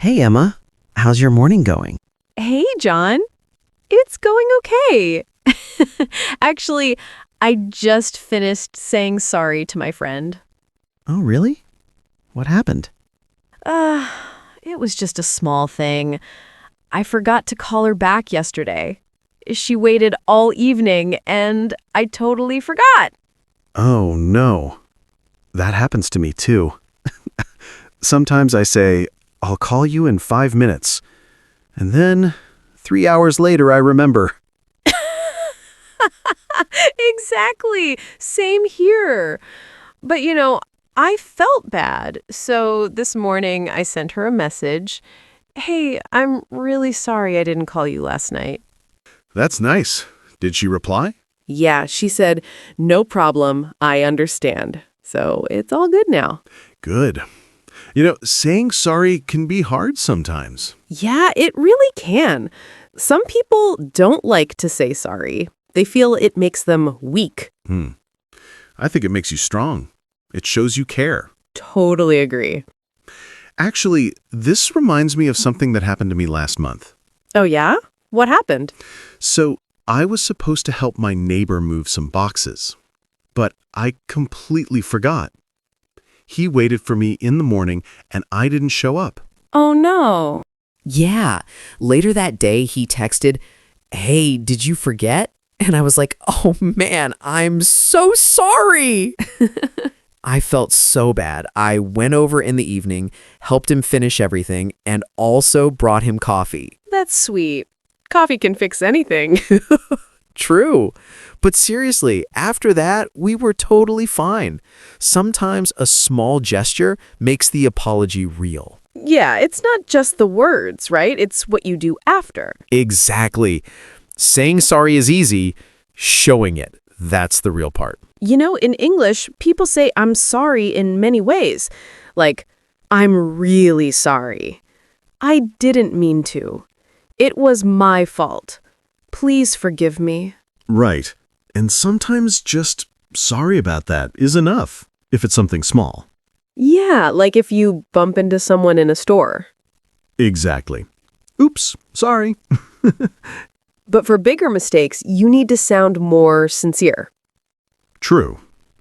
Hey, Emma. How's your morning going? Hey, John. It's going okay. Actually, I just finished saying sorry to my friend. Oh, really? What happened? Uh, it was just a small thing. I forgot to call her back yesterday. She waited all evening, and I totally forgot. Oh, no. That happens to me, too. Sometimes I say, I'll call you in 5 minutes. And then, 3 hours later, I remember. Exactly. Same here. But I felt bad. So this morning I sent her a message. Hey, I'm really sorry I didn't call you last night. That's nice. Did she reply? Yeah, she said, no problem. I understand. So it's all good now. Good. Saying sorry can be hard sometimes. Yeah, it really can. Some people don't like to say sorry. They feel it makes them weak. I think it makes you strong. It shows you care. Totally agree. Actually, this reminds me of something that happened to me last month. Oh, yeah? What happened? So, I was supposed to help my neighbor move some boxes, but I completely forgot. He waited for me in the morning, and I didn't show up. Oh, no. Yeah. Later that day, he texted, "Hey, did you forget?" And I was like, "Oh man, I'm so sorry." I felt so bad. I went over in the evening, helped him finish everything, and also brought him coffee. That's sweet. Coffee can fix anything. True. But seriously, after that, we were totally fine. Sometimes a small gesture makes the apology real. Yeah, it's not just the words, right? It's what you do after. Exactly. Saying sorry is easy. Showing it, that's the real part. In English, people say I'm sorry in many ways. Like, I'm really sorry. I didn't mean to. It was my fault. Please forgive me. Right. And sometimes just sorry about that is enough, if it's something small. Yeah, like if you bump into someone in a store. Exactly. Oops, sorry. But for bigger mistakes, you need to sound more sincere. True.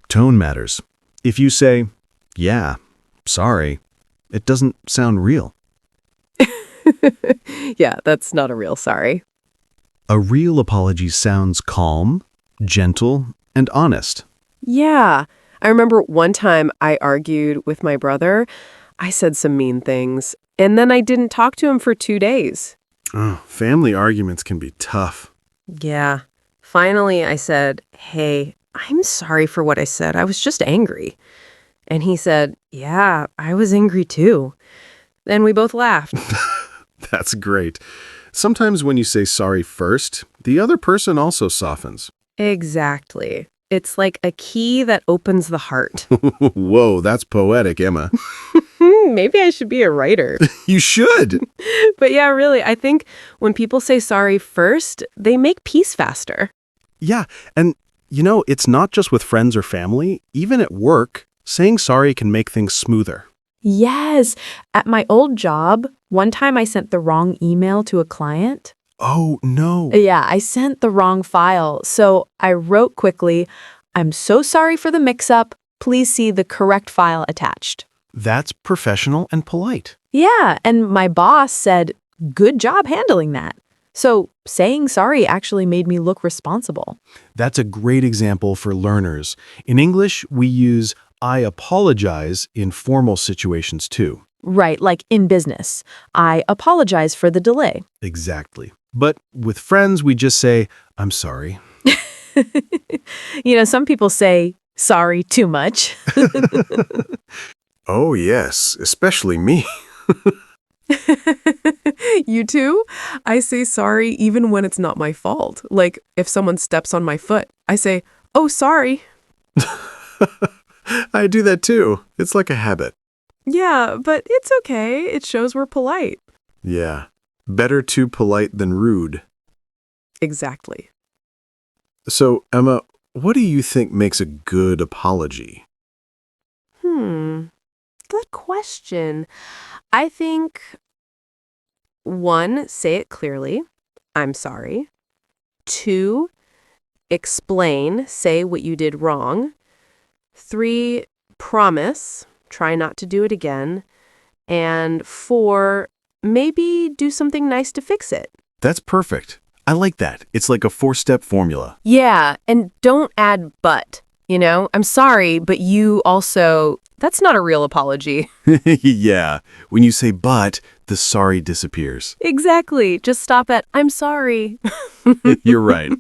Tone matters. If you say, yeah, sorry, it doesn't sound real. Yeah, that's not a real sorry. A real apology sounds calm, gentle, and honest. Yeah. I remember one time I argued with my brother. I said some mean things, and then I didn't talk to him for 2 days. Oh, family arguments can be tough. Yeah. Finally, I said, hey, I'm sorry for what I said. I was just angry. And he said, yeah, I was angry too. Then we both laughed. That's great. Sometimes when you say sorry first, the other person also softens. Exactly. It's like a key that opens the heart. Whoa, that's poetic, Emma. Maybe I should be a writer. You should. But yeah, really, I think when people say sorry first, they make peace faster. Yeah, and it's not just with friends or family. Even at work, saying sorry can make things smoother. Yes. At my old job, one time I sent the wrong email to a client. Oh, no. Yeah, I sent the wrong file. So I wrote quickly, "I'm so sorry for the mix-up. Please see the correct file attached." That's professional and polite. Yeah, and my boss said, "Good job handling that." So saying sorry actually made me look responsible. That's a great example for learners. In English, we use I apologize in formal situations too. Right, like in business. "I apologize for the delay." Exactly. But with friends, we just say, I'm sorry. Some people say sorry too much. Oh, yes, especially me. You too? I say sorry even when it's not my fault. Like if someone steps on my foot, I say, oh, sorry. I do that too. It's like a habit. Yeah, but it's okay. It shows we're polite. Yeah. Better too polite than rude. Exactly. So, Emma, what do you think makes a good apology? Good question. I think 1, say it clearly. I'm sorry. 2, explain, say what you did wrong. 3, promise, try not to do it again. And 4, maybe do something nice to fix it. That's perfect. I like that. It's like a 4-step formula. Yeah, and don't add but. I'm sorry, but you also, that's not a real apology. Yeah. When you say but, the sorry disappears. Exactly. Just stop at, I'm sorry. You're right.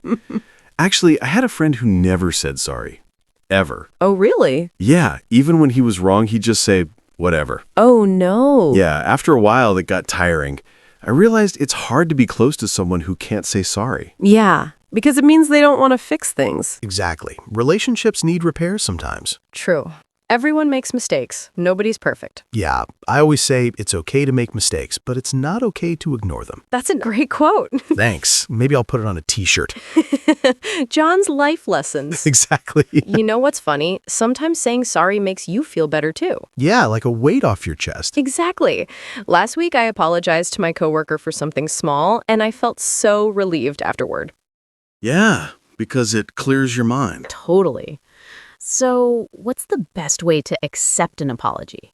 Actually, I had a friend who never said sorry. Ever. Oh, really? Yeah, even when he was wrong, he'd just say, whatever. Oh, no. Yeah, after a while, it got tiring. I realized it's hard to be close to someone who can't say sorry. Yeah, because it means they don't want to fix things. Exactly. Relationships need repairs sometimes. True. Everyone makes mistakes. Nobody's perfect. Yeah, I always say it's okay to make mistakes, but it's not okay to ignore them. That's a great quote. Thanks. Maybe I'll put it on a t-shirt. John's life lessons. Exactly. You know what's funny? Sometimes saying sorry makes you feel better too. Yeah, like a weight off your chest. Exactly. Last week, I apologized to my coworker for something small, and I felt so relieved afterward. Yeah, because it clears your mind. Totally. So, what's the best way to accept an apology?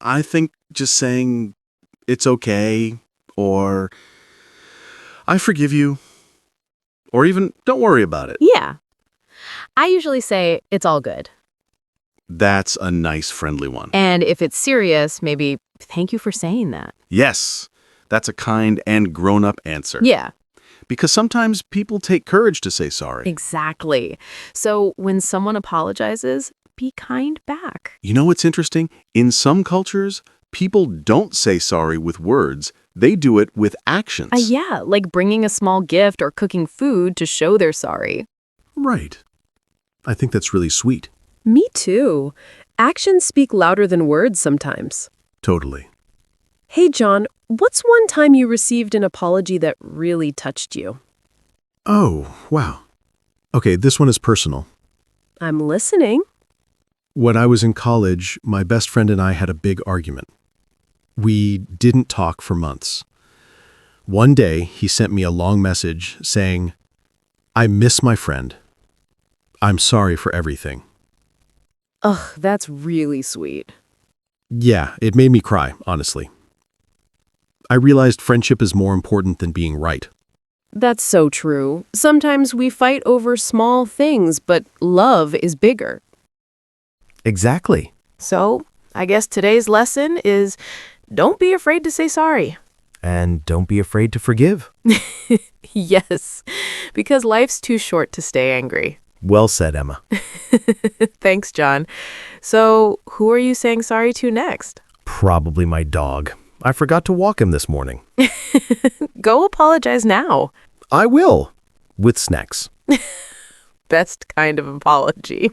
I think just saying it's okay, or I forgive you, or even don't worry about it. Yeah. I usually say it's all good. That's a nice, friendly one. And if it's serious, maybe thank you for saying that. Yes, that's a kind and grown-up answer. Yeah, Because sometimes people take courage to say sorry. exactly. So when someone apologizes, be kind back. You know what's interesting? In some cultures, people don't say sorry with words. They do it with actions. Yeah, like bringing a small gift or cooking food to show they're sorry. Right. I think that's really sweet. Me too. Actions speak louder than words sometimes. Totally. Hey, John, what's one time you received an apology that really touched you? Oh, wow. Okay, this one is personal. I'm listening. When I was in college, my best friend and I had a big argument. We didn't talk for months. One day, he sent me a long message saying, "I miss my friend. I'm sorry for everything." Ugh, that's really sweet. Yeah, it made me cry, honestly. I realized friendship is more important than being right. That's so true. Sometimes we fight over small things, but love is bigger. Exactly. So, I guess today's lesson is don't be afraid to say sorry. And don't be afraid to forgive. Yes, because life's too short to stay angry. Well said, Emma. Thanks, John. So, who are you saying sorry to next? Probably my dog. I forgot to walk him this morning. Go apologize now. I will. With snacks. Best kind of apology.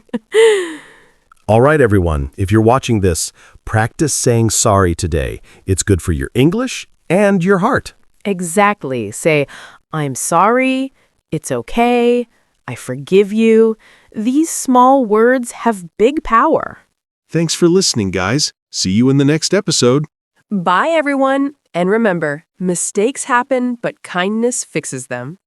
All right, everyone. If you're watching this, practice saying sorry today. It's good for your English and your heart. Exactly. Say, I'm sorry, it's okay, I forgive you. These small words have big power. Thanks for listening, guys. See you in the next episode. Bye, everyone. And remember, mistakes happen, but kindness fixes them.